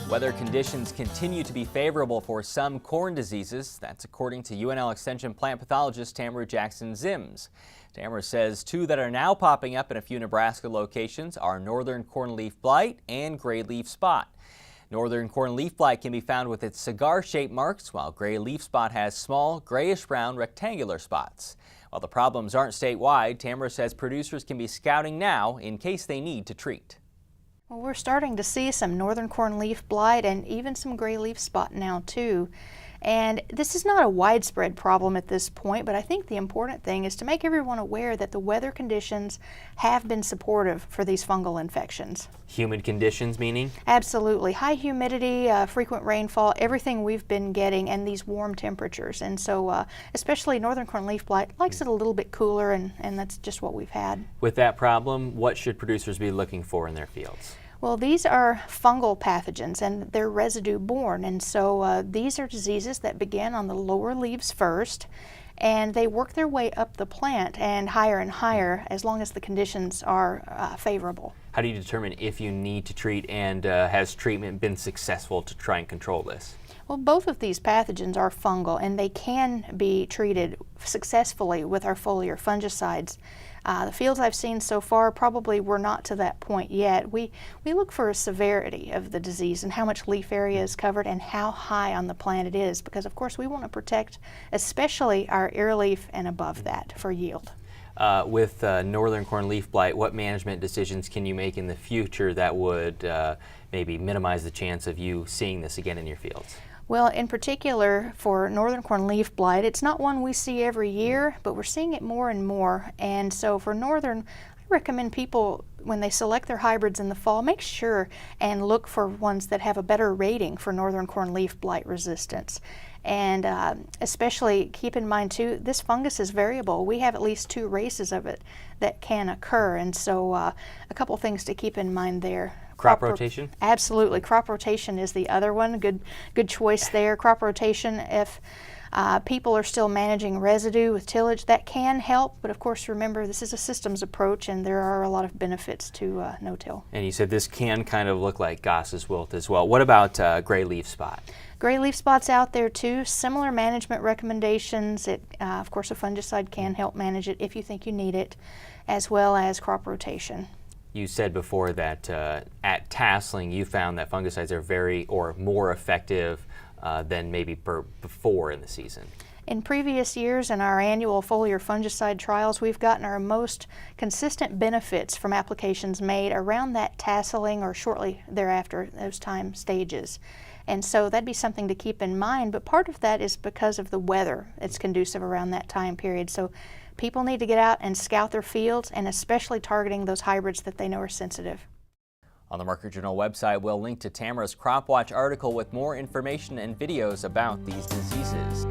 Weather conditions continue to be favorable for some corn diseases. That's according to UNL Extension plant pathologist Tamra Jackson-Ziems. Tamra says two that are now popping up in a few Nebraska locations are northern cornleaf blight and gray leaf spot. Northern cornleaf blight can be found with its cigar-shaped marks, while gray leaf spot has small, grayish-brown rectangular spots. While the problems aren't statewide, Tamra says producers can be scouting now in case they need to treat. Well, we're starting to see some northern cornleaf blight and even some gray leaf spot now too. And this is not a widespread problem at this point, but I think the important thing is to make everyone aware that the weather conditions have been supportive for these fungal infections. Humid conditions meaning? Absolutely. High humidity, frequent rainfall, everything we've been getting, and these warm temperatures. And so especially northern cornleaf blight likes it a little bit cooler, and that's just what we've had. With that problem, what should producers be looking for in their fields? Well, these are fungal pathogens and they're residue borne, and so these are diseases that begin on the lower leaves first, and they work their way up the plant and higher as long as the conditions are favorable. How do you determine if you need to treat, and has treatment been successful to try and control this? Well, both of these pathogens are fungal and they can be treated successfully with our foliar fungicides. The fields I've seen so far probably were not to that point yet. We look for a severity of the disease and how much leaf area is covered and how high on the plant it is, because of course we want to protect especially our ear leaf and above that for yield. With northern cornleaf blight, what management decisions can you make in the future that would maybe minimize the chance of you seeing this again in your fields? Well, in particular for northern cornleaf blight, it's not one we see every year, but we're seeing it more and more. And so for northern, I recommend people, when they select their hybrids in the fall, make sure and look for ones that have a better rating for northern cornleaf blight resistance. And especially keep in mind too, this fungus is variable. We have at least 2 races of it that can occur, and so a couple things to keep in mind there. Crop rotation? Absolutely. Crop rotation is the other one. Good choice there. Crop rotation, if people are still managing residue with tillage, that can help, but of course remember this is a systems approach and there are a lot of benefits to no-till. And you said this can kind of look like Goss's wilt as well. What about gray leaf spot? Gray leaf spot's out there too. Similar management recommendations. Of course a fungicide can help manage it if you think you need it, as well as crop rotation. You said before that at tasseling you found that fungicides are more effective than maybe before in the season. In previous years in our annual foliar fungicide trials, we've gotten our most consistent benefits from applications made around that tasseling or shortly thereafter, those time stages. And so that'd be something to keep in mind, but part of that is because of the weather. It's conducive around that time period. So people need to get out and scout their fields, and especially targeting those hybrids that they know are sensitive. On the Market Journal website, we'll link to Tamra's Crop Watch article with more information and videos about these diseases.